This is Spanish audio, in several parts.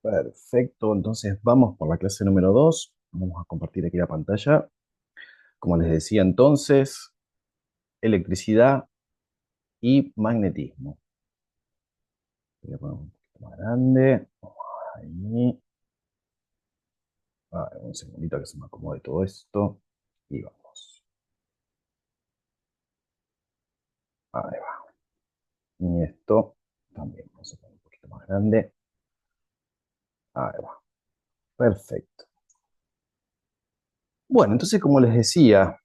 Perfecto, entonces vamos por la clase número 2. Vamos a compartir aquí la pantalla. Como les decía entonces, electricidad y magnetismo. Voy a poner un poquito más grande. Ahí. Un segundito que se me acomode todo esto. Y vamos. Ahí va. Y esto también vamos a poner un poquito más grande. Ahí va. Perfecto. Bueno, entonces como les decía,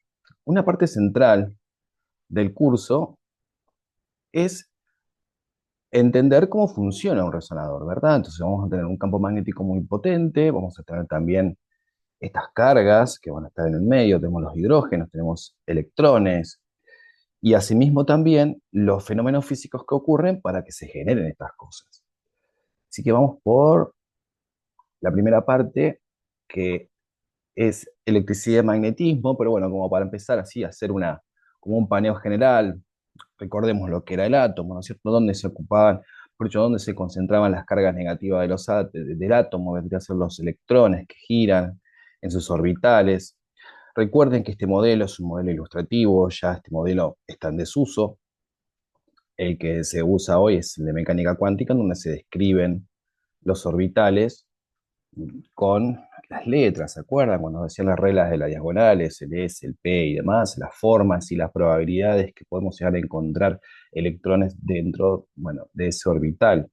una parte central del curso es entender cómo funciona un resonador, ¿verdad? Entonces vamos a tener un campo magnético muy potente, vamos a tener también estas cargas que van a estar en el medio, tenemos los hidrógenos, tenemos electrones, y asimismo también los fenómenos físicos que ocurren para que se generen estas cosas. Así que vamos por la primera parte, que es electricidad y magnetismo, pero bueno, como para empezar así a hacer como un paneo general. Recordemos lo que era el átomo, ¿no es cierto? Dónde se ocupaban, por hecho, dónde se concentraban las cargas negativas de del átomo, vendría a ser los electrones que giran en sus orbitales. Recuerden que este modelo es un modelo ilustrativo, ya este modelo está en desuso. El que se usa hoy es el de mecánica cuántica, en donde se describen los orbitales con las letras, ¿se acuerdan? Cuando decían las reglas de las diagonales, el S, el P y demás, las formas y las probabilidades que podemos llegar a encontrar electrones dentro, bueno, de ese orbital.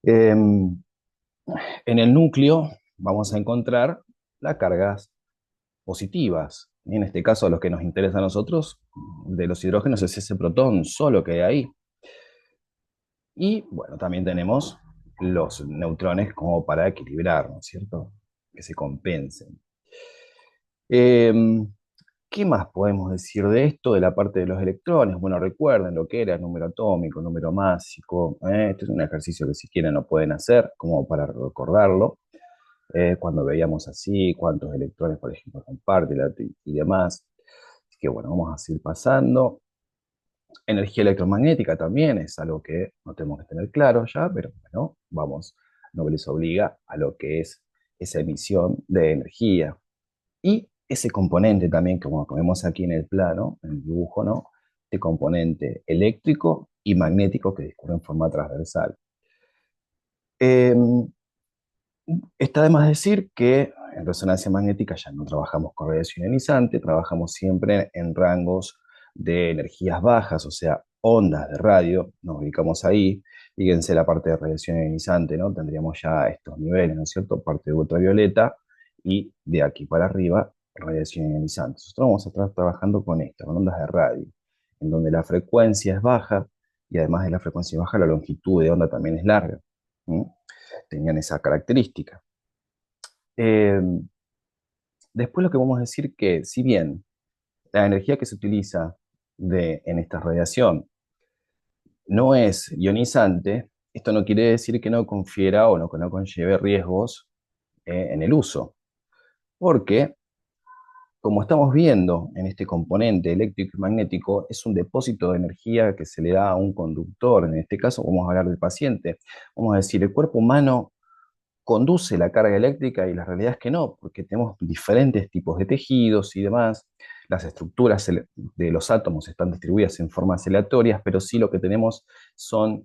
Eh, en el núcleo vamos a encontrar las cargas positivas. Y en este caso, lo que nos interesa a nosotros de los hidrógenos es ese protón solo que hay ahí. Y bueno, también tenemos los neutrones como para equilibrar, ¿no es cierto? Que se compensen. Eh, ¿Qué más podemos decir de esto, de la parte de los electrones? Bueno, recuerden lo que era el número atómico, el número másico. Este es un ejercicio que si quieren lo pueden hacer, como para recordarlo. Cuando veíamos así, cuántos electrones, por ejemplo, comparte y demás. Así que bueno, vamos a seguir pasando. Energía electromagnética también es algo que no tenemos que tener claro ya, pero bueno, vamos, no les obliga a lo que es esa emisión de energía. Y ese componente también, como vemos aquí en el plano, en el dibujo, ¿no? Este componente eléctrico y magnético que discurre en forma transversal. Eh, Está de más decir que en resonancia magnética ya no trabajamos con radiación ionizante, trabajamos siempre en rangos de energías bajas, o sea, ondas de radio, nos ubicamos ahí. Fíjense la parte de radiación ionizante, ¿no? Tendríamos ya estos niveles, ¿no es cierto? Parte de ultravioleta y de aquí para arriba, radiación ionizante. Nosotros vamos a estar trabajando con esto, con ondas de radio, en donde la frecuencia es baja y además de la frecuencia baja, la longitud de onda también es larga. ¿Mm? Tenían esa característica. Eh, Después lo que vamos a decir que, si bien la energía que se utiliza en esta radiación no es ionizante, esto no quiere decir que no confiera o no, que no conlleve riesgos en el uso, porque como estamos viendo en este componente eléctrico y magnético, es un depósito de energía que se le da a un conductor. En este caso vamos a hablar del paciente. Vamos a decir, el cuerpo humano conduce la carga eléctrica y la realidad es que no, porque tenemos diferentes tipos de tejidos y demás. Las estructuras de los átomos están distribuidas en formas aleatorias, pero sí lo que tenemos son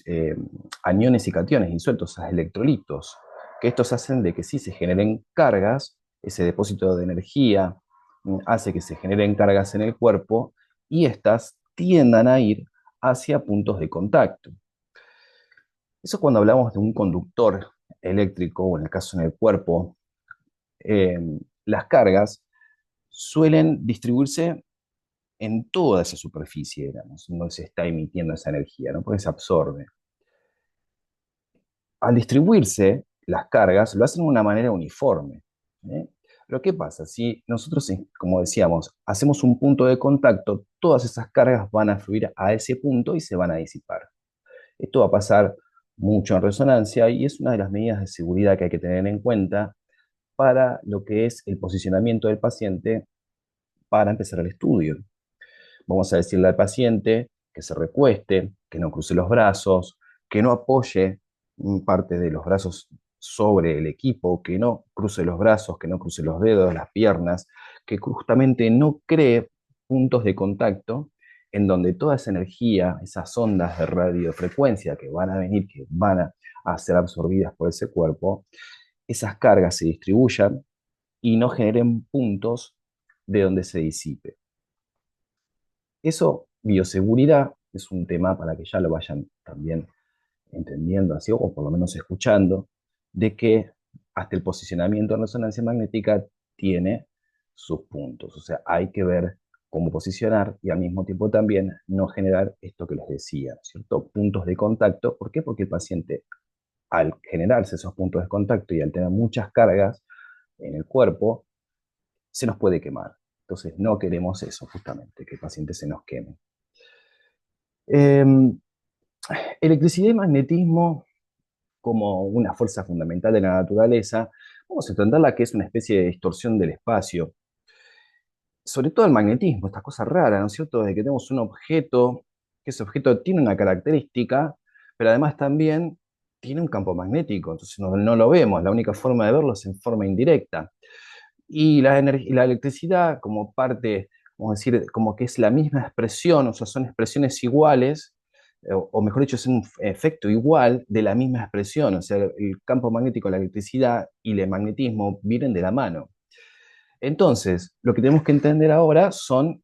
eh, aniones y cationes disueltos, o sea, electrolitos, que estos hacen de que sí se generen cargas, ese depósito de energía hace que se generen cargas en el cuerpo y estas tiendan a ir hacia puntos de contacto. Eso cuando hablamos de un conductor eléctrico, o en el caso en el cuerpo, eh, las cargas suelen distribuirse en toda esa superficie, digamos, donde se está emitiendo esa energía, ¿no? Porque se absorbe. Al distribuirse las cargas, lo hacen de una manera uniforme. ¿Eh? Pero ¿qué pasa? Si nosotros, como decíamos, hacemos un punto de contacto, todas esas cargas van a fluir a ese punto y se van a disipar. Esto va a pasar mucho en resonancia y es una de las medidas de seguridad que hay que tener en cuenta para lo que es el posicionamiento del paciente para empezar el estudio. Vamos a decirle al paciente que se recueste, que no cruce los brazos, que no apoye parte de los brazos sobre el equipo, que no cruce los brazos, que no cruce los dedos, las piernas, que justamente no cree puntos de contacto en donde toda esa energía, esas ondas de radiofrecuencia que van a venir, que van a ser absorbidas por ese cuerpo, esas cargas se distribuyan y no generen puntos de donde se disipe. Eso, bioseguridad, es un tema para que ya lo vayan también entendiendo así, o por lo menos escuchando, de que hasta el posicionamiento en resonancia magnética tiene sus puntos. O sea, hay que ver cómo posicionar y al mismo tiempo también no generar esto que les decía, ¿cierto? Puntos de contacto. ¿Por qué? Porque el paciente, al generarse esos puntos de contacto y al tener muchas cargas en el cuerpo, se nos puede quemar. Entonces, no queremos eso, justamente, que el paciente se nos queme. Eh, Electricidad y magnetismo como una fuerza fundamental de la naturaleza, vamos a entenderla que es una especie de distorsión del espacio. Sobre todo el magnetismo, esta cosa rara, ¿no es cierto? De que tenemos un objeto, que ese objeto tiene una característica, pero además también tiene un campo magnético, entonces no lo vemos, la única forma de verlo es en forma indirecta. Y la electricidad como parte, vamos a decir, como que es la misma expresión, o sea, son expresiones iguales, o mejor dicho, es un efecto igual de la misma expresión, o sea, el campo magnético, la electricidad y el magnetismo vienen de la mano. Entonces, lo que tenemos que entender ahora son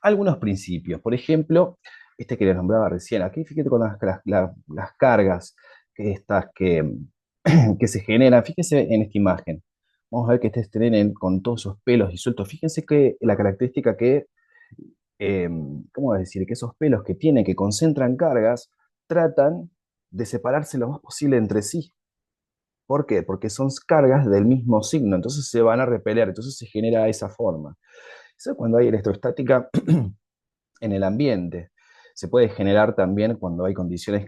algunos principios. Por ejemplo, este que les nombraba recién, aquí fíjate con las cargas estas que se generan, fíjense en esta imagen. Vamos a ver que este tren con todos esos pelos disueltos. Fíjense que la característica que, eh, ¿cómo decir? Que esos pelos que tienen, que concentran cargas, tratan de separarse lo más posible entre sí. ¿Por qué? Porque son cargas del mismo signo, entonces se van a repeler, entonces se genera esa forma. Eso cuando hay electrostática en el ambiente. Se puede generar también cuando hay condiciones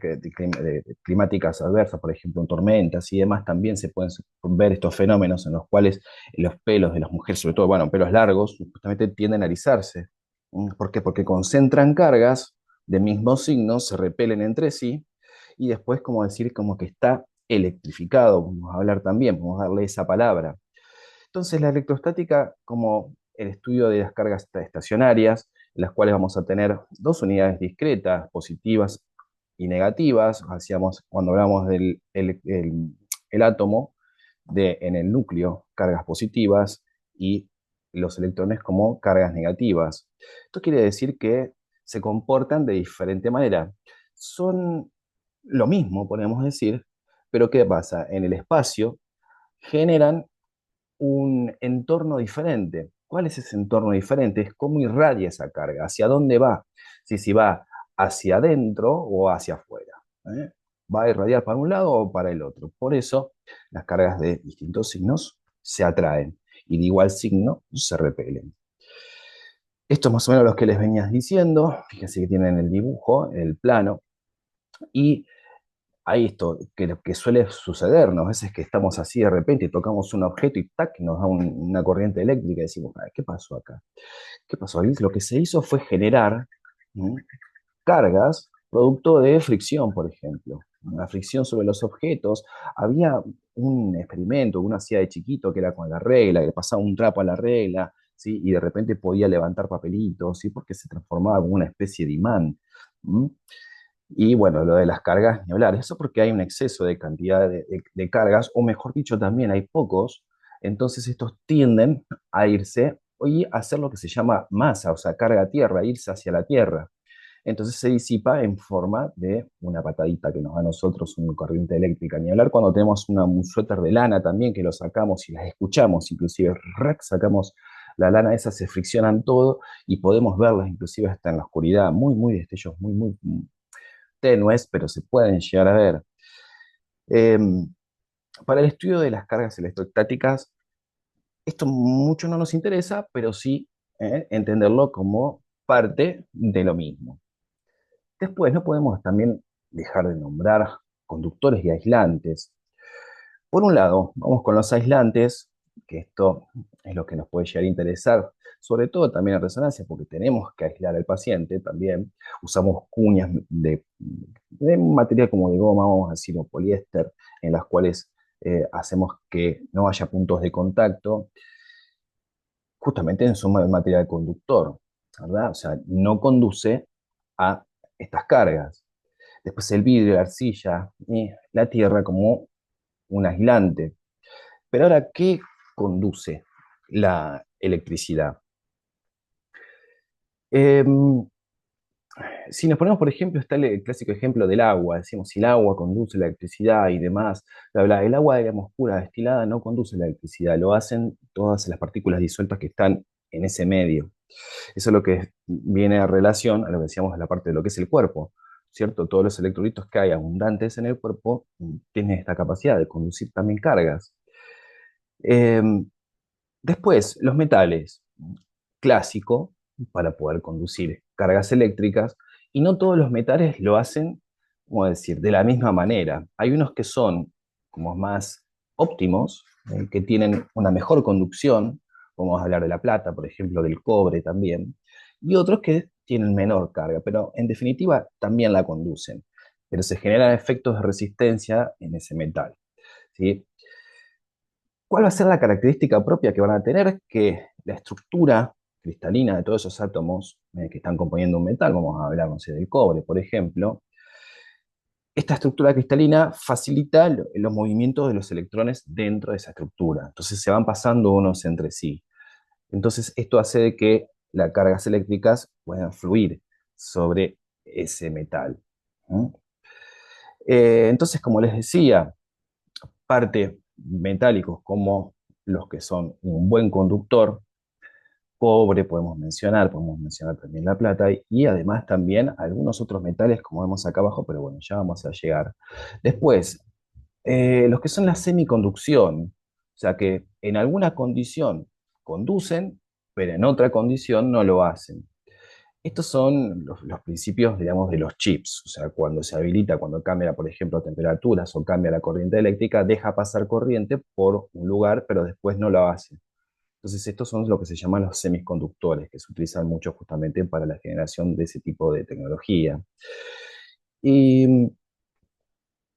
climáticas adversas, por ejemplo, en tormentas y demás, también se pueden ver estos fenómenos en los cuales los pelos de las mujeres, sobre todo, bueno, pelos largos, justamente tienden a erizarse. ¿Por qué? Porque concentran cargas de mismo signo, se repelen entre sí y después, como decir, como que está electrificado, vamos a hablar también, vamos a darle esa palabra. Entonces, la electrostática, como el estudio de las cargas estacionarias, en las cuales vamos a tener dos unidades discretas, positivas y negativas, hacíamos cuando hablamos del el átomo, en el núcleo, cargas positivas y los electrones como cargas negativas. Esto quiere decir que se comportan de diferente manera. Son lo mismo, podemos decir, pero ¿qué pasa? En el espacio generan un entorno diferente. ¿Cuál es ese entorno diferente? Es cómo irradia esa carga, hacia dónde va, si va hacia adentro o hacia afuera. ¿Eh? ¿Va a irradiar para un lado o para el otro? Por eso las cargas de distintos signos se atraen y de igual signo se repelen. Esto es más o menos lo que les venías diciendo. Fíjense que tienen el dibujo, el plano, y hay esto que suele sucedernos, a veces que estamos así de repente y tocamos un objeto y ¡tac! Nos da una corriente eléctrica y decimos, "Ay, ¿qué pasó acá? ¿Qué pasó?". Lo que se hizo fue generar ¿m? Cargas producto de fricción, por ejemplo. La fricción sobre los objetos. Había un experimento que uno hacía de chiquito que era con la regla, que le pasaba un trapo a la regla, ¿sí? Y de repente podía levantar papelitos, ¿sí? Porque se transformaba en una especie de imán. ¿M? Y bueno, lo de las cargas, ni hablar. Eso porque hay un exceso de cantidad de cargas, o mejor dicho, también hay pocos. Entonces estos tienden a irse y a hacer lo que se llama masa, o sea, carga a tierra, irse hacia la tierra. Entonces se disipa en forma de una patadita que nos da a nosotros una corriente eléctrica. Ni hablar cuando tenemos un suéter de lana también, que lo sacamos y las escuchamos, inclusive sacamos la lana esa, se friccionan todo y podemos verlas inclusive hasta en la oscuridad, muy, muy destellos, muy, muy tenues, pero se pueden llegar a ver. Eh, para el estudio de las cargas electrostáticas, esto mucho no nos interesa, pero sí entenderlo como parte de lo mismo. Después, no podemos también dejar de nombrar conductores y aislantes. Por un lado, vamos con los aislantes, que esto es lo que nos puede llegar a interesar. sobre todo también en resonancia, porque tenemos que aislar al paciente también. Usamos cuñas de material como de goma, vamos a decir, o poliéster, en las cuales hacemos que no haya puntos de contacto, justamente en su material conductor, ¿verdad? O sea, no conduce a estas cargas. Después el vidrio, la arcilla y la tierra como un aislante. Pero ahora, ¿qué conduce la electricidad? Eh, si nos ponemos, por ejemplo, está el clásico ejemplo del agua. Decimos, si el agua conduce la electricidad y demás, bla, bla. El agua, digamos, pura, destilada, no conduce la electricidad. Lo hacen todas las partículas disueltas que están en ese medio. Eso es lo que viene a relación a lo que decíamos de la parte de lo que es el cuerpo, ¿cierto? Todos los electrolitos que hay abundantes en el cuerpo tienen esta capacidad de conducir también cargas. Eh, Después, los metales, clásico, para poder conducir cargas eléctricas, y no todos los metales lo hacen, como decir, de la misma manera. Hay unos que son como más óptimos, que tienen una mejor conducción, vamos a hablar de la plata, por ejemplo, del cobre también, y otros que tienen menor carga, pero en definitiva también la conducen, pero se generan efectos de resistencia en ese metal, ¿sí? ¿Cuál va a ser la característica propia que van a tener? Que la estructura cristalina de todos esos átomos que están componiendo un metal, vamos a hablar, no sé, del cobre, por ejemplo, esta estructura cristalina facilita los movimientos de los electrones dentro de esa estructura. Entonces se van pasando unos entre sí. Entonces esto hace de que las cargas eléctricas puedan fluir sobre ese metal. ¿Mm? Entonces, como les decía, parte metálicos como los que son un buen conductor, cobre podemos mencionar también la plata y además también algunos otros metales como vemos acá abajo, pero bueno, ya vamos a llegar. Después, los que son la semiconducción, o sea que en alguna condición conducen, pero en otra condición no lo hacen. Estos son los principios, digamos, de los chips. O sea, cuando se habilita, cuando cambia, por ejemplo, temperaturas o cambia la corriente eléctrica, deja pasar corriente por un lugar, pero después no lo hace. Entonces, estos son lo que se llaman los semiconductores, que se utilizan mucho justamente para la generación de ese tipo de tecnología. Y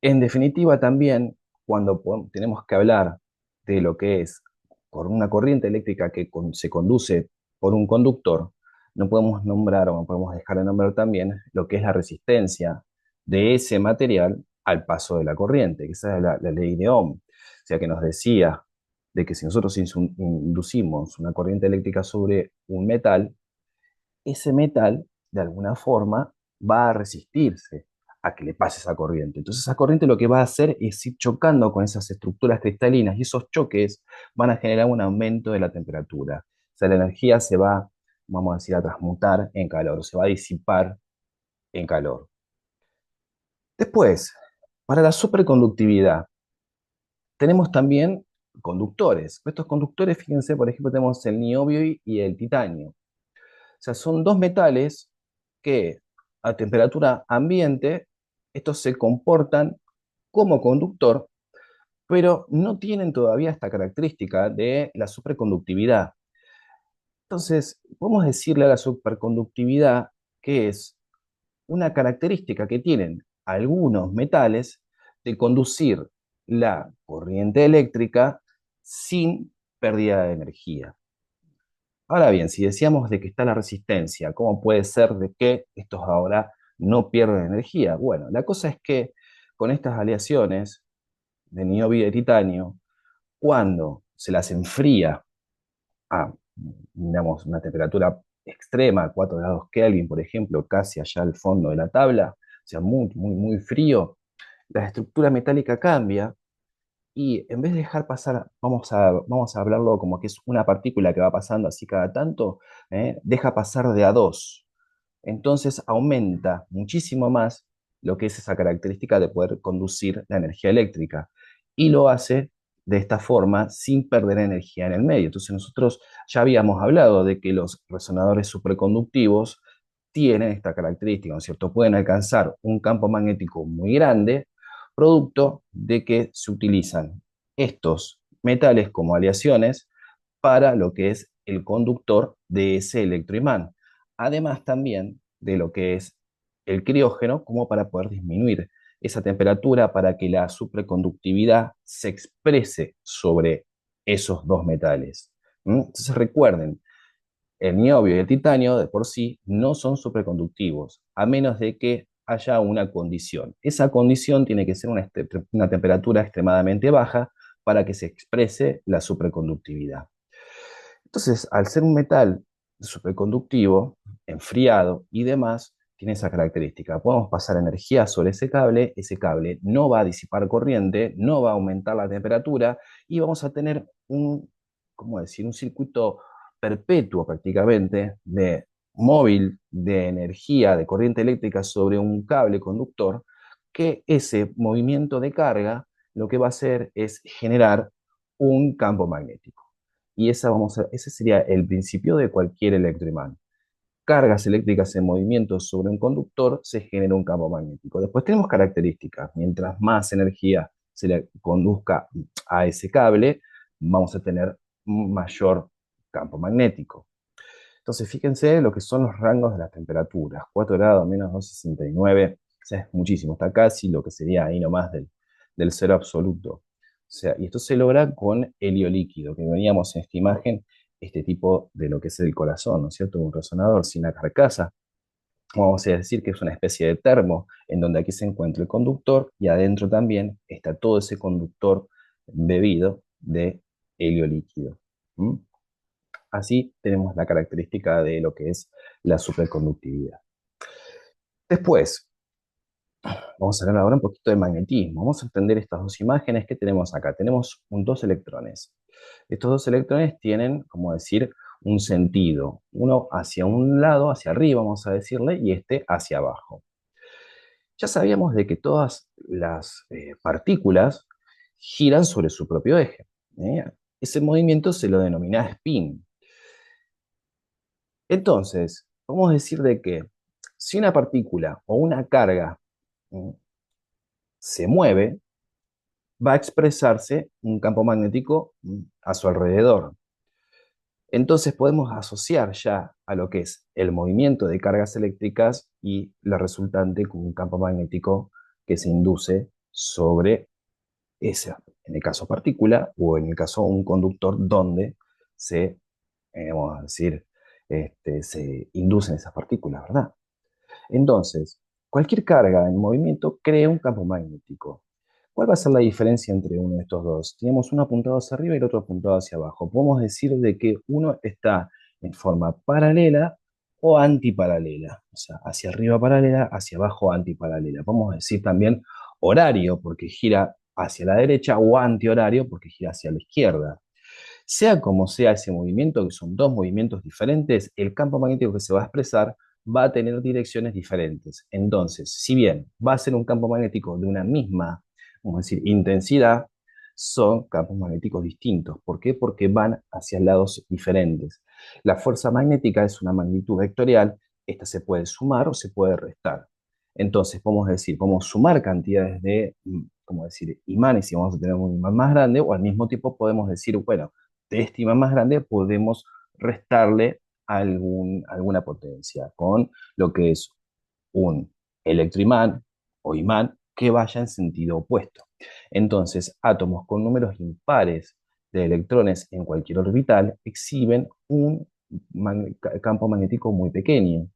en definitiva, también, cuando tenemos que hablar de lo que es con una corriente eléctrica que se conduce por un conductor, no podemos nombrar o no podemos dejar de nombrar también lo que es la resistencia de ese material al paso de la corriente, que esa es la ley de Ohm. O sea, que nos decía de que si nosotros inducimos una corriente eléctrica sobre un metal, ese metal, de alguna forma, va a resistirse a que le pase esa corriente. Entonces esa corriente lo que va a hacer es ir chocando con esas estructuras cristalinas y esos choques van a generar un aumento de la temperatura. O sea, la energía se va, vamos a decir, a transmutar en calor, se va a disipar en calor. Después, para la superconductividad, tenemos también conductores. Estos conductores, fíjense, por ejemplo, tenemos el niobio y el titanio. O sea, son dos metales que a temperatura ambiente, estos se comportan como conductor, pero no tienen todavía esta característica de la superconductividad. Entonces, podemos decirle a la superconductividad que es una característica que tienen algunos metales de conducir la corriente eléctrica sin pérdida de energía. Ahora bien, si decíamos de que está la resistencia, ¿cómo puede ser de que estos ahora no pierden energía? Bueno, la cosa es que con estas aleaciones de niobio y de titanio, cuando se las enfría a, digamos, una temperatura extrema, 4 grados Kelvin, por ejemplo, casi allá al fondo de la tabla, o sea, muy, muy, muy frío, la estructura metálica cambia y en vez de dejar pasar, vamos a hablarlo como que es una partícula que va pasando así cada tanto, deja pasar de a dos. Entonces aumenta muchísimo más lo que es esa característica de poder conducir la energía eléctrica. Y lo hace de esta forma sin perder energía en el medio. Entonces nosotros ya habíamos hablado de que los resonadores superconductivos tienen esta característica, ¿no es cierto? Pueden alcanzar un campo magnético muy grande, producto de que se utilizan estos metales como aleaciones para lo que es el conductor de ese electroimán. Además también de lo que es el criógeno, como para poder disminuir esa temperatura para que la superconductividad se exprese sobre esos dos metales. Entonces recuerden, el niobio y el titanio de por sí no son superconductivos, a menos de que haya una condición. Esa condición tiene que ser una temperatura extremadamente baja para que se exprese la superconductividad. Entonces, al ser un metal superconductivo, enfriado y demás, tiene esa característica. Podemos pasar energía sobre ese cable no va a disipar corriente, no va a aumentar la temperatura y vamos a tener un, ¿cómo decir?, un circuito perpetuo prácticamente de móvil de energía, de corriente eléctrica sobre un cable conductor, que ese movimiento de carga lo que va a hacer es generar un campo magnético. Y ese sería el principio de cualquier electroimán. Cargas eléctricas en movimiento sobre un conductor se genera un campo magnético. Después tenemos características. Mientras más energía se le conduzca a ese cable, vamos a tener un mayor campo magnético. Entonces, fíjense lo que son los rangos de las temperaturas. 4 grados menos 269, o sea, es muchísimo. Está casi lo que sería ahí nomás del cero absoluto. O sea, y esto se logra con helio líquido, que veníamos en esta imagen, este tipo de lo que es el corazón, ¿no es cierto? Un resonador sin la carcasa. Vamos a decir que es una especie de termo, en donde aquí se encuentra el conductor y adentro también está todo ese conductor bebido de helio líquido. ¿Mm? Así tenemos la característica de lo que es la superconductividad. Después, vamos a hablar ahora un poquito de magnetismo. Vamos a entender estas dos imágenes que tenemos acá. Tenemos dos electrones. Estos dos electrones tienen, como decir, un sentido. Uno hacia un lado, hacia arriba, vamos a decirle, y este hacia abajo. Ya sabíamos de que todas las partículas giran sobre su propio eje. Ese movimiento se lo denomina spin. Entonces, vamos a decir de que si una partícula o una carga se mueve, va a expresarse un campo magnético a su alrededor. Entonces podemos asociar ya a lo que es el movimiento de cargas eléctricas y la resultante con un campo magnético que se induce sobre esa, en el caso partícula o en el caso un conductor donde se, vamos a decir, se inducen esas partículas, ¿verdad? Entonces, cualquier carga en movimiento crea un campo magnético. ¿Cuál va a ser la diferencia entre uno de estos dos? Tenemos uno apuntado hacia arriba y el otro apuntado hacia abajo. Podemos decir de que uno está en forma paralela o antiparalela. O sea, hacia arriba paralela, hacia abajo antiparalela. Podemos decir también horario porque gira hacia la derecha o antihorario porque gira hacia la izquierda. Sea como sea ese movimiento, que son dos movimientos diferentes, el campo magnético que se va a expresar va a tener direcciones diferentes. Entonces, si bien va a ser un campo magnético de una misma, vamos a decir, intensidad, son campos magnéticos distintos. ¿Por qué? Porque van hacia lados diferentes. La fuerza magnética es una magnitud vectorial, esta se puede sumar o se puede restar. Entonces, podemos sumar cantidades de, como decir, imanes y vamos a tener un imán más grande, o al mismo tiempo podemos decir, bueno, de este imán más grande podemos restarle alguna potencia con lo que es un electroimán o imán que vaya en sentido opuesto. Entonces, átomos con números impares de electrones en cualquier orbital exhiben un campo magnético muy pequeño.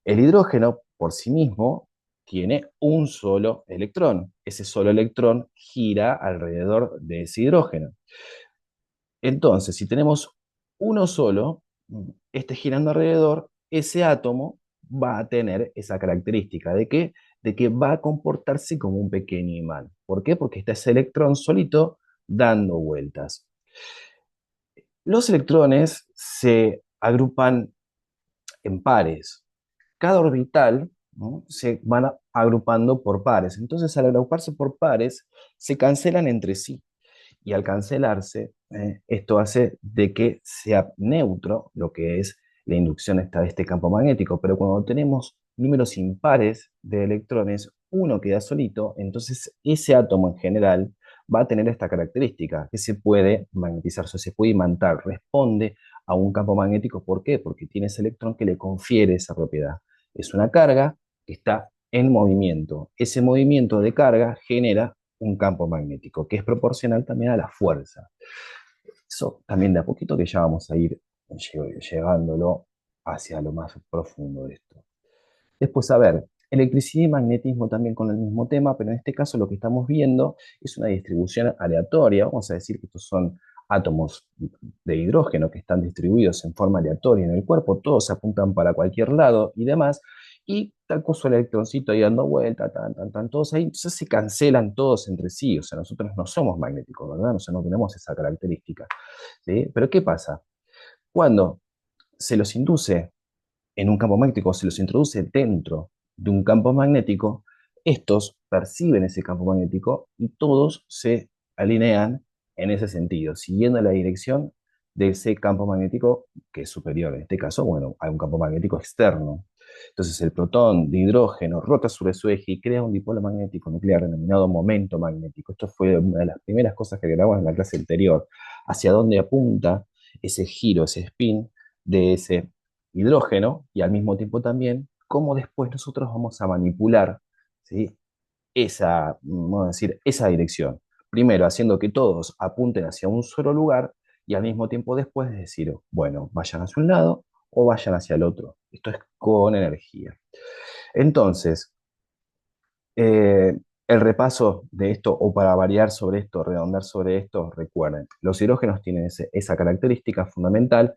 El hidrógeno por sí mismo tiene un solo electrón. Ese solo electrón gira alrededor de ese hidrógeno. Entonces, si tenemos uno solo, este girando alrededor, ese átomo va a tener esa característica de que va a comportarse como un pequeño imán. ¿Por qué? Porque está ese electrón solito dando vueltas. Los electrones se agrupan en pares. Cada orbital, ¿no?, se van agrupando por pares. Entonces, al agruparse por pares, se cancelan entre sí. Y al cancelarse, esto hace de que sea neutro lo que es la inducción de este campo magnético. Pero cuando tenemos números impares de electrones, uno queda solito, entonces ese átomo en general va a tener esta característica, que se puede magnetizar, o sea, se puede imantar, responde a un campo magnético. ¿Por qué? Porque tiene ese electrón que le confiere esa propiedad. Es una carga que está en movimiento. Ese movimiento de carga genera un campo magnético, que es proporcional también a la fuerza. Eso también de a poquito que ya vamos a ir llevándolo hacia lo más profundo de esto. Después, a ver, electricidad y magnetismo también con el mismo tema, pero en este caso lo que estamos viendo es una distribución aleatoria. Vamos a decir que estos son átomos de hidrógeno que están distribuidos en forma aleatoria en el cuerpo, todos apuntan para cualquier lado y demás, y tal cosa el electroncito ahí dando vuelta, todos ahí, entonces se cancelan todos entre sí, o sea, nosotros no somos magnéticos, ¿verdad? O sea, no tenemos esa característica, ¿sí? Pero ¿qué pasa? Cuando se los induce en un campo magnético, se los introduce dentro de un campo magnético, estos perciben ese campo magnético y todos se alinean en ese sentido, siguiendo la dirección de ese campo magnético que es superior. En este caso, bueno, hay un campo magnético externo. Entonces el protón de hidrógeno rota sobre su eje y crea un dipolo magnético nuclear denominado momento magnético. Esto fue una de las primeras cosas que grabamos en la clase anterior. Hacia dónde apunta ese giro, ese spin de ese hidrógeno y al mismo tiempo también cómo después nosotros vamos a manipular, ¿sí? Vamos a decir, esa dirección. Primero, haciendo que todos apunten hacia un solo lugar y al mismo tiempo después decir, bueno, vayan hacia un lado o vayan hacia el otro. Esto es con energía. Entonces, eh, el repaso de esto, o para variar sobre esto, redondar sobre esto, recuerden, los hidrógenos tienen esa característica fundamental,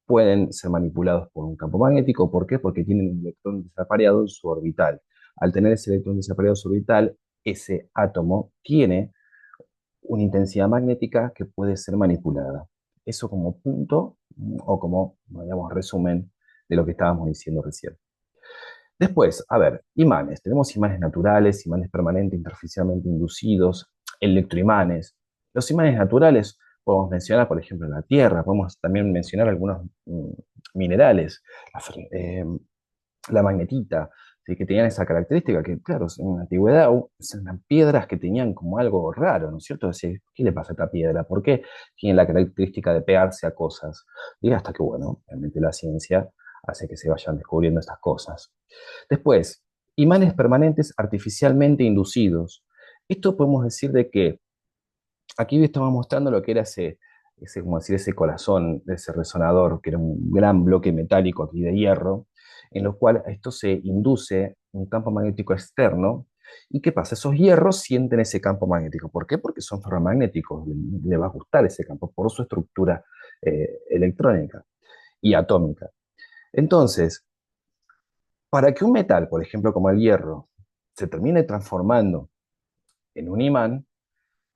pueden ser manipulados por un campo magnético. ¿Por qué? Porque tienen un electrón desapareado en su orbital. Al tener ese electrón desapareado en su orbital, ese átomo tiene una intensidad magnética que puede ser manipulada. Eso como punto o como, digamos, resumen de lo que estábamos diciendo recién. Después, a ver, imanes. Tenemos imanes naturales, imanes permanentes, interficialmente inducidos, electroimanes. Los imanes naturales podemos mencionar, por ejemplo, la Tierra, podemos también mencionar algunos minerales, la magnetita, ¿sí? Que tenían esa característica que, claro, en la antigüedad eran piedras que tenían como algo raro, ¿no es cierto? Decir, ¿qué le pasa a esta piedra? ¿Por qué tiene la característica de pegarse a cosas? Y hasta que, bueno, realmente la ciencia hace que se vayan descubriendo estas cosas. Después, imanes permanentes artificialmente inducidos. Esto podemos decir de que aquí estaba mostrando lo que era como decir, ese corazón, ese resonador, que era un gran bloque metálico aquí de hierro, en lo cual a esto se induce un campo magnético externo. ¿Y qué pasa? Esos hierros sienten ese campo magnético. ¿Por qué? Porque son ferromagnéticos, le va a gustar ese campo por su estructura electrónica y atómica. Entonces, para que un metal, por ejemplo, como el hierro, se termine transformando en un imán,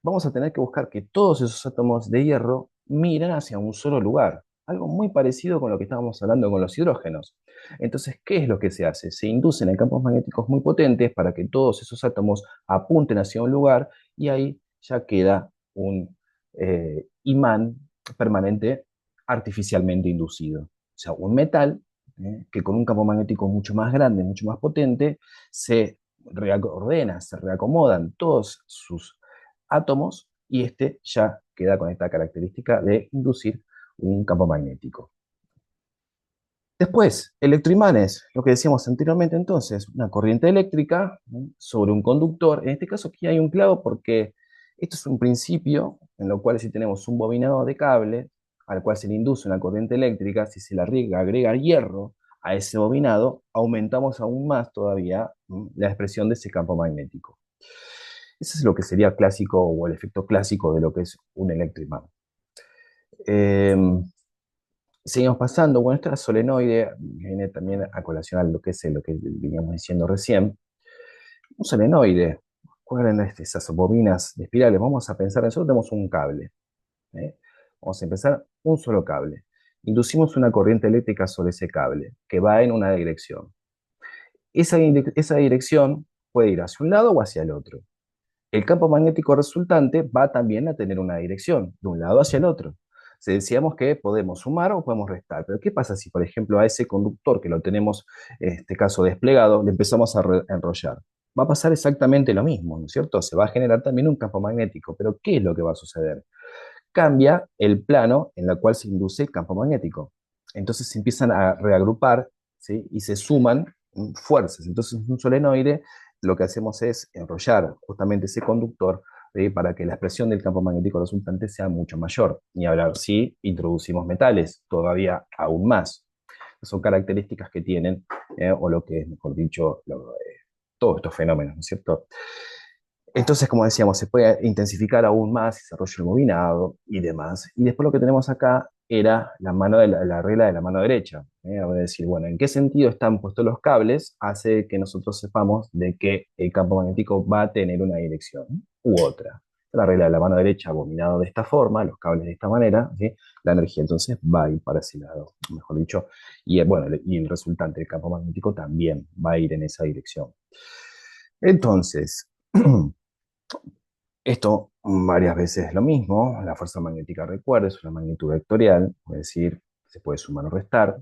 vamos a tener que buscar que todos esos átomos de hierro miren hacia un solo lugar. Algo muy parecido con lo que estábamos hablando con los hidrógenos. Entonces, ¿qué es lo que se hace? Se inducen en campos magnéticos muy potentes para que todos esos átomos apunten hacia un lugar y ahí ya queda un imán permanente artificialmente inducido. O sea, un metal que con un campo magnético mucho más grande, mucho más potente, se reordena, se reacomodan todos sus átomos y este ya queda con esta característica de inducir un campo magnético. Después, electroimanes, lo que decíamos anteriormente entonces, una corriente eléctrica sobre un conductor. En este caso aquí hay un clavo porque esto es un principio en lo cual si tenemos un bobinado de cable al cual se le induce una corriente eléctrica, si se le agrega hierro a ese bobinado, aumentamos aún más todavía la expresión de ese campo magnético. Ese es lo que sería clásico o el efecto clásico de lo que es un electroimán. Eh, Seguimos pasando. Bueno, esta solenoide viene también a colación a lo que es lo que veníamos diciendo recién. Un solenoide, ¿cuáles son esas bobinas de espirales? Vamos a pensar, nosotros tenemos un cable. ¿Eh? Vamos a empezar un solo cable. Inducimos una corriente eléctrica sobre ese cable que va en una dirección. Esa dirección puede ir hacia un lado o hacia el otro. El campo magnético resultante va también a tener una dirección, de un lado hacia el otro. Si decíamos que podemos sumar o podemos restar, pero ¿qué pasa si, por ejemplo, a ese conductor que lo tenemos, en este caso desplegado, le empezamos a enrollar? Va a pasar exactamente lo mismo, ¿no es cierto? Se va a generar también un campo magnético, pero ¿qué es lo que va a suceder? cambia el plano en el cual se induce el campo magnético. Entonces se empiezan a reagrupar, ¿sí? Y se suman fuerzas. Entonces un solenoide lo que hacemos es enrollar justamente ese conductor, para que la expresión del campo magnético resultante sea mucho mayor. Ni hablar si introducimos metales, todavía aún más. Son características que tienen, o lo que es, mejor dicho, todos estos fenómenos, ¿no es cierto? Entonces, como decíamos, se puede intensificar aún más, desarrollo el bobinado y demás. Y después lo que tenemos acá era la regla de la mano derecha. Voy a decir, bueno, ¿en qué sentido están puestos los cables? Hace que nosotros sepamos de que el campo magnético va a tener una dirección u otra. La regla de la mano derecha, bobinado de esta forma, los cables de esta manera, ¿sí? La energía entonces va a ir para ese lado, mejor dicho. Y bueno, y el resultante del campo magnético también va a ir en esa dirección. Entonces, esto varias veces es lo mismo. La fuerza magnética, recuerda, es una magnitud vectorial, es decir, se puede sumar o restar.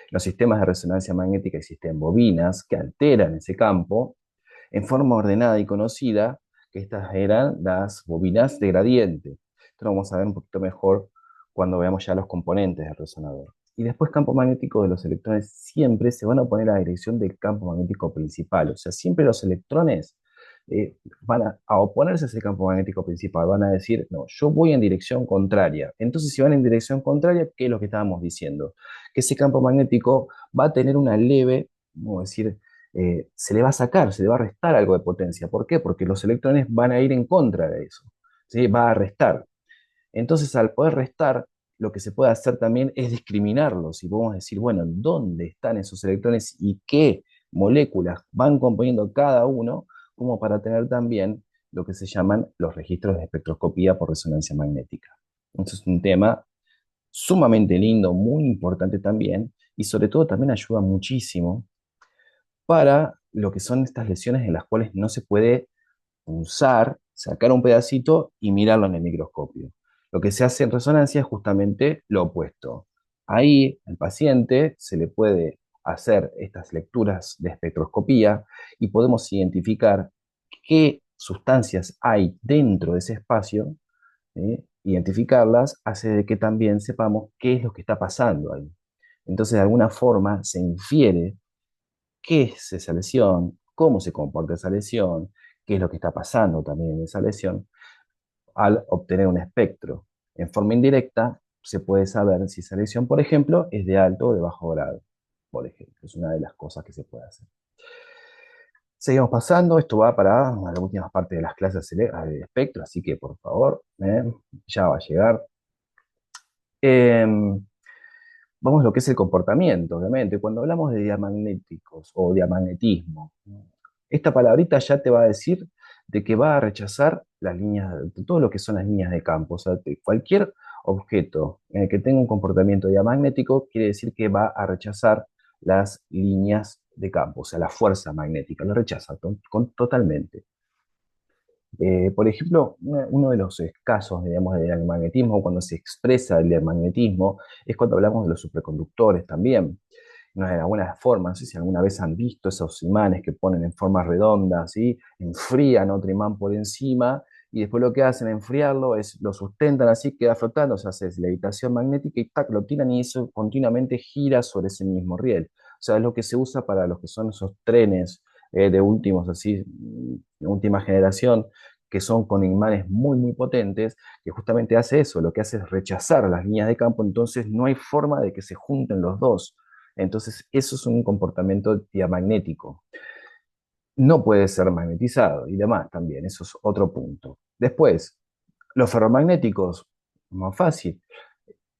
Los sistemas de resonancia magnética existen bobinas que alteran ese campo en forma ordenada y conocida, que estas eran las bobinas de gradiente. Esto lo vamos a ver un poquito mejor cuando veamos ya los componentes del resonador. Y después campo magnético de los electrones siempre se van a oponer a la dirección del campo magnético principal. O sea, siempre los electrones van a oponerse a ese campo magnético principal. Van a decir, no, yo voy en dirección contraria. Entonces, si van en dirección contraria, ¿qué es lo que estábamos diciendo? Que ese campo magnético va a tener una leve, vamos a decir, se le va a sacar, se le va a restar algo de potencia. ¿Por qué? Porque los electrones van a ir en contra de eso. ¿Sí? Va a restar. Entonces, al poder restar, lo que se puede hacer también es discriminarlos y podemos decir, bueno, ¿dónde están esos electrones y qué moléculas van componiendo cada uno? Como para tener también lo que se llaman los registros de espectroscopía por resonancia magnética. Entonces es un tema sumamente lindo, muy importante también, y sobre todo también ayuda muchísimo para lo que son estas lesiones en las cuales no se puede punzar, sacar un pedacito y mirarlo en el microscopio. Lo que se hace en resonancia es justamente lo opuesto. Ahí al paciente se le puede hacer estas lecturas de espectroscopía y podemos identificar qué sustancias hay dentro de ese espacio. Identificarlas hace de que también sepamos qué es lo que está pasando ahí. Entonces, de alguna forma, se infiere qué es esa lesión, cómo se comporta esa lesión, qué es lo que está pasando también en esa lesión, al obtener un espectro. En forma indirecta, se puede saber si esa lesión, por ejemplo, es de alto o de bajo grado. Por ejemplo, es una de las cosas que se puede hacer. Seguimos pasando, esto va para las últimas partes de las clases de espectro, así que por favor, ya va a llegar. Vamos a lo que es el comportamiento, obviamente. Cuando hablamos de diamagnéticos o diamagnetismo, esta palabrita ya te va a decir de que va a rechazar las líneas, de todo lo que son las líneas de campo. O sea, cualquier objeto que tenga un comportamiento diamagnético quiere decir que va a rechazar las líneas de campo, o sea, la fuerza magnética, lo rechaza totalmente. Por ejemplo, uno de los casos, digamos, del diamagnetismo, cuando se expresa el diamagnetismo, es cuando hablamos de los superconductores también. No, de alguna forma, no sé si alguna vez han visto esos imanes que ponen en forma redonda, ¿sí? Enfrían otro imán por encima y después lo que hacen enfriarlo es lo sustentan así, queda flotando, o sea, hace levitación magnética y tac, lo tiran y eso continuamente gira sobre ese mismo riel. O sea, es lo que se usa para los que son esos trenes de últimos, así, de última generación, que son con imanes muy, muy potentes, que justamente hace eso, lo que hace es rechazar las líneas de campo, entonces no hay forma de que se junten los dos. Entonces, eso es un comportamiento diamagnético. No puede ser magnetizado y demás también, eso es otro punto. Después, los ferromagnéticos, más fácil.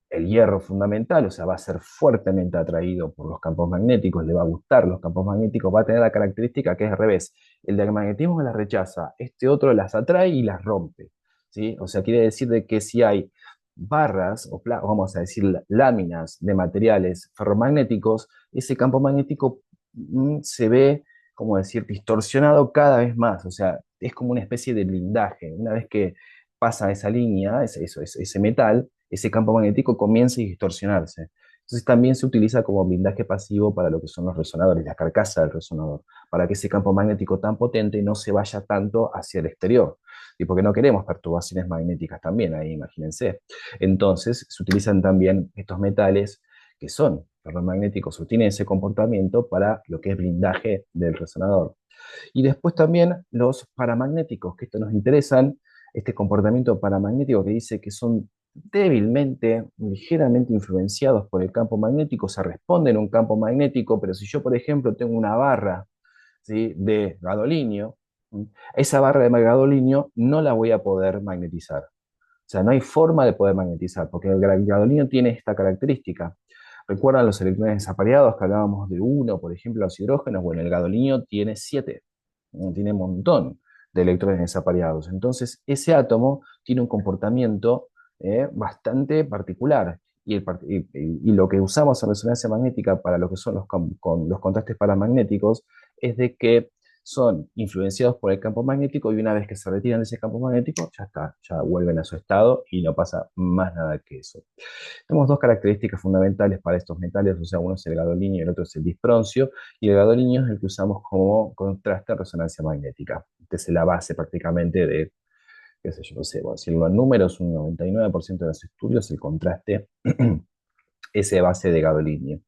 El hierro fundamental, o sea, va a ser fuertemente atraído por los campos magnéticos, le va a gustar los campos magnéticos, va a tener la característica que es al revés. El diamagnetismo las rechaza, este otro las atrae y las rompe. ¿Sí? O sea, quiere decir de que si hay barras, o vamos a decir láminas de materiales ferromagnéticos, ese campo magnético se ve, como decir, distorsionado cada vez más. O sea, es como una especie de blindaje. Una vez que pasa esa línea, ese metal, ese campo magnético comienza a distorsionarse. Entonces también se utiliza como blindaje pasivo para lo que son los resonadores, la carcasa del resonador, para que ese campo magnético tan potente no se vaya tanto hacia el exterior. y porque no queremos perturbaciones magnéticas también ahí, imagínense. Entonces, se utilizan también estos metales que son ferromagnéticos, o tienen ese comportamiento para lo que es blindaje del resonador. Y después también los paramagnéticos, que esto nos interesan, este comportamiento paramagnético que dice que son débilmente, ligeramente influenciados por el campo magnético, se responden a un campo magnético, pero si yo, por ejemplo, tengo una barra, ¿sí?, de gadolinio, esa barra de gadolinio no la voy a poder magnetizar. O sea, no hay forma de poder magnetizar, porque el gadolinio tiene esta característica. ¿Recuerdan los electrones desapareados que hablábamos de uno, por ejemplo, los hidrógenos? Bueno, el gadolinio tiene 7, tiene un montón de electrones desapareados. Entonces, ese átomo tiene un comportamiento bastante particular. Y lo que usamos en resonancia magnética para lo que son con los contrastes paramagnéticos es de que son influenciados por el campo magnético y una vez que se retiran de ese campo magnético, ya está, ya vuelven a su estado y no pasa más nada que eso. Tenemos dos características fundamentales para estos metales, o sea, uno es el gadolinio y el otro es el disproncio, y el gadolinio es el que usamos como contraste en resonancia magnética. Esta es la base prácticamente de, qué sé yo, no sé, bueno, si los números, un 99% de los estudios, el contraste es de base de gadolinio.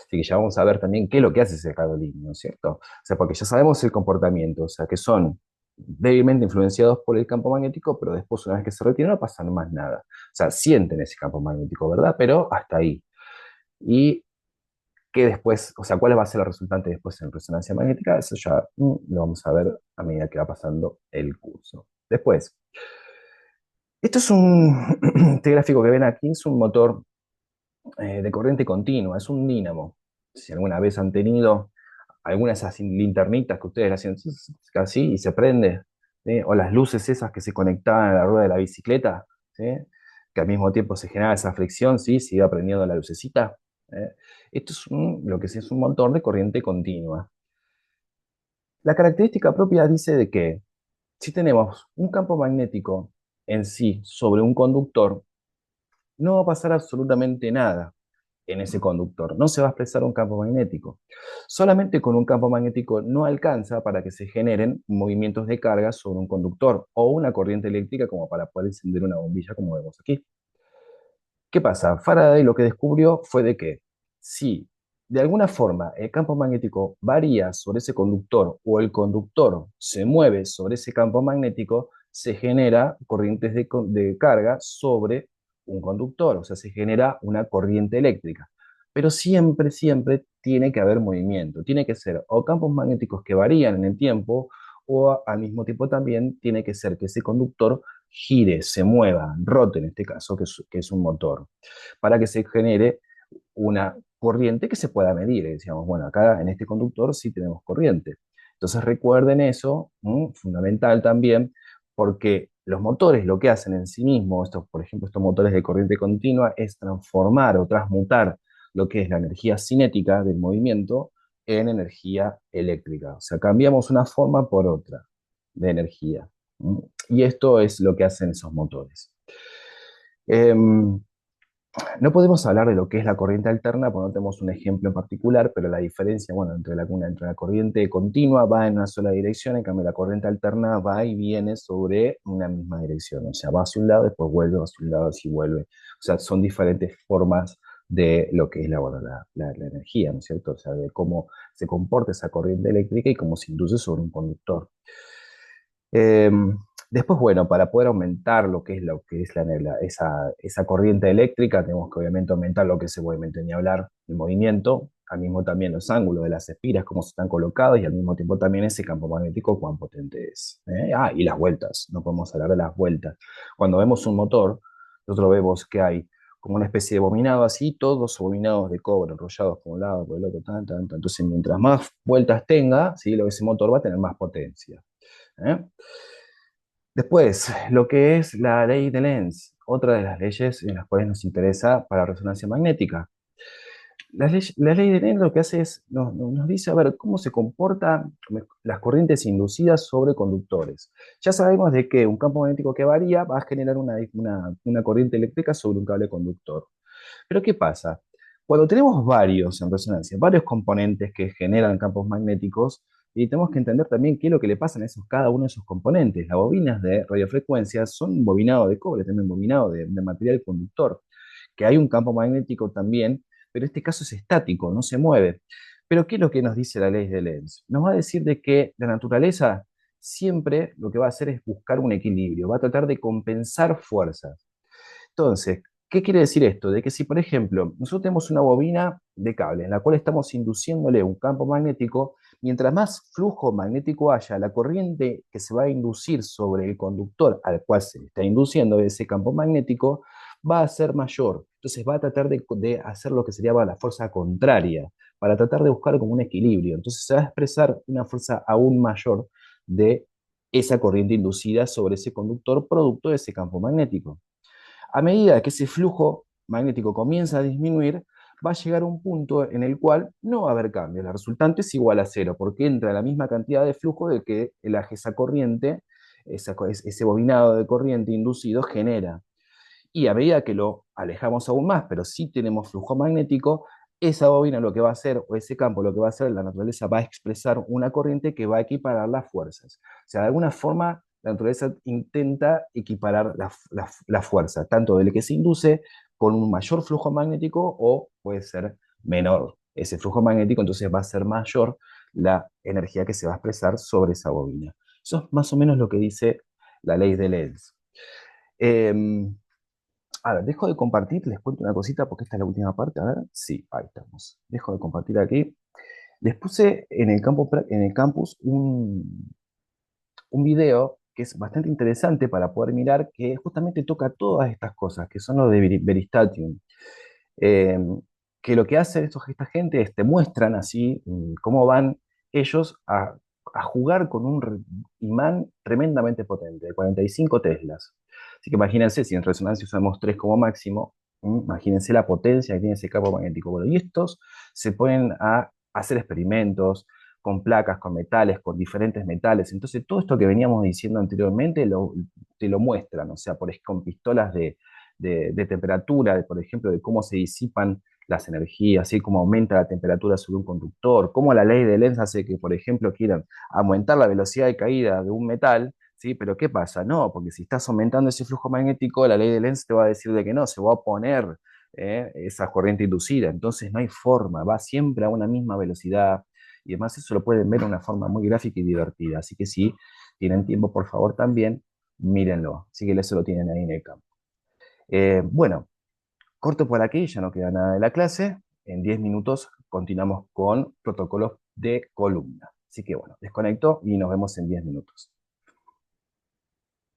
Así que ya vamos a ver también qué es lo que hace ese gadolinio, ¿no es cierto? O sea, porque ya sabemos el comportamiento, o sea, que son débilmente influenciados por el campo magnético, pero después, una vez que se retiran, no pasa más nada. O sea, sienten ese campo magnético, ¿verdad? Pero hasta ahí. Y que después, o sea, cuál va a ser la resultante después en resonancia magnética, eso ya lo vamos a ver a medida que va pasando el curso. Después, esto es este gráfico que ven aquí es un motor de corriente continua, es un dínamo. Si alguna vez han tenido alguna de esas linternitas que ustedes hacen así y se prende, ¿sí? O las luces esas que se conectaban a la rueda de la bicicleta, ¿sí?, que al mismo tiempo se generaba esa fricción, ¿sí?, se iba prendiendo la lucecita. ¿Eh? Esto es lo que es un motor de corriente continua. La característica propia dice de que si tenemos un campo magnético en sí sobre un conductor, no va a pasar absolutamente nada en ese conductor. No se va a expresar un campo magnético. Solamente con un campo magnético no alcanza para que se generen movimientos de carga sobre un conductor o una corriente eléctrica como para poder encender una bombilla como vemos aquí. ¿Qué pasa? Faraday lo que descubrió fue de que si de alguna forma el campo magnético varía sobre ese conductor o el conductor se mueve sobre ese campo magnético, se genera corrientes de carga sobre un conductor, o sea, se genera una corriente eléctrica. Pero siempre, siempre tiene que haber movimiento, tiene que ser o campos magnéticos que varían en el tiempo o al mismo tiempo también tiene que ser que ese conductor gire, se mueva, rote en este caso, que es un motor, para que se genere una corriente que se pueda medir. Decíamos, bueno, acá en este conductor sí tenemos corriente. Entonces recuerden eso, fundamental también, porque los motores lo que hacen en sí mismos, por ejemplo, estos motores de corriente continua, es transformar o transmutar lo que es la energía cinética del movimiento en energía eléctrica. O sea, cambiamos una forma por otra de energía. Y esto es lo que hacen esos motores. No podemos hablar de lo que es la corriente alterna porque no tenemos un ejemplo en particular, pero la diferencia, bueno, entre la corriente continua va en una sola dirección, en cambio la corriente alterna va y viene sobre una misma dirección, o sea, va hacia un lado, después vuelve hacia un lado, así vuelve. O sea, son diferentes formas de lo que es la energía, ¿no es cierto? O sea, de cómo se comporta esa corriente eléctrica y cómo se induce sobre un conductor. Eh, Después, bueno, para poder aumentar lo que es esa corriente eléctrica, tenemos que obviamente aumentar lo que es obviamente ni hablar el movimiento, al mismo también los ángulos de las espiras, cómo se están colocados, y al mismo tiempo también ese campo magnético, cuán potente es. Y las vueltas, no podemos hablar de las vueltas. Cuando vemos un motor, nosotros vemos que hay como una especie de bobinado así, todos bobinados de cobre, enrollados por un lado, por el otro, tan, tan, tan. Entonces, mientras más vueltas tenga, ¿sí?, ese motor va a tener más potencia. ¿Eh? Después, lo que es la ley de Lenz, otra de las leyes en las cuales nos interesa para resonancia magnética. La ley de Lenz lo que hace es, nos dice, a ver, cómo se comportan las corrientes inducidas sobre conductores. Ya sabemos de que un campo magnético que varía va a generar una corriente eléctrica sobre un cable conductor. Pero ¿qué pasa? Cuando tenemos varios en resonancia, varios componentes que generan campos magnéticos, y tenemos que entender también qué es lo que le pasa a cada uno de esos componentes. Las bobinas de radiofrecuencia son un bobinado de cobre, también bobinado de material conductor, que hay un campo magnético también, pero en este caso es estático, no se mueve. Pero ¿qué es lo que nos dice la ley de Lenz? Nos va a decir de que la naturaleza siempre lo que va a hacer es buscar un equilibrio, va a tratar de compensar fuerzas. Entonces, ¿qué quiere decir esto? De que si, por ejemplo, nosotros tenemos una bobina de cable en la cual estamos induciéndole un campo magnético, mientras más flujo magnético haya, la corriente que se va a inducir sobre el conductor al cual se le está induciendo ese campo magnético va a ser mayor. Entonces va a tratar de hacer lo que sería la fuerza contraria, para tratar de buscar como un equilibrio. Entonces se va a expresar una fuerza aún mayor de esa corriente inducida sobre ese conductor producto de ese campo magnético. A medida que ese flujo magnético comienza a disminuir, va a llegar a un punto en el cual no va a haber cambio. La resultante es igual a cero, porque entra la misma cantidad de flujo de que esa corriente, ese bobinado de corriente inducido genera. Y a medida que lo alejamos aún más, pero sí tenemos flujo magnético, esa bobina lo que va a hacer, o ese campo lo que va a hacer, la naturaleza va a expresar una corriente que va a equiparar las fuerzas. O sea, de alguna forma, la naturaleza intenta equiparar la fuerza, tanto del que se induce con un mayor flujo magnético o puede ser menor ese flujo magnético, entonces va a ser mayor la energía que se va a expresar sobre esa bobina. Eso es más o menos lo que dice la ley de Lenz. Eh, a ver, dejo de compartir, les cuento una cosita porque esta es la última parte. A ver, sí, ahí estamos. Dejo de compartir aquí. Les puse en el en el campus un video que es bastante interesante para poder mirar, que justamente toca todas estas cosas, que son los de Veristatium. Eh, que lo que hace esta gente es te muestran así cómo van ellos a jugar con un imán tremendamente potente, de 45 teslas. Así que imagínense, si en resonancia usamos 3 como máximo, imagínense la potencia que tiene ese campo magnético. Bueno, y estos se ponen a hacer experimentos con placas, con metales, con diferentes metales. Entonces, todo esto que veníamos diciendo anteriormente te lo muestran, o sea, con pistolas de temperatura, por ejemplo, de cómo se disipan las energías, así cómo aumenta la temperatura sobre un conductor, cómo la ley de Lenz hace que, por ejemplo, quieran aumentar la velocidad de caída de un metal, ¿sí? Pero ¿qué pasa? No, porque si estás aumentando ese flujo magnético, la ley de Lenz te va a decir de que no, se va a oponer esa corriente inducida, entonces no hay forma, va siempre a una misma velocidad, y además eso lo pueden ver de una forma muy gráfica y divertida, así que si tienen tiempo, por favor, también mírenlo, así que eso lo tienen ahí en el campo. Bueno, corto por aquí, ya no queda nada de la clase. En 10 minutos continuamos con protocolos de columna. Así que bueno, desconecto y nos vemos en 10 minutos.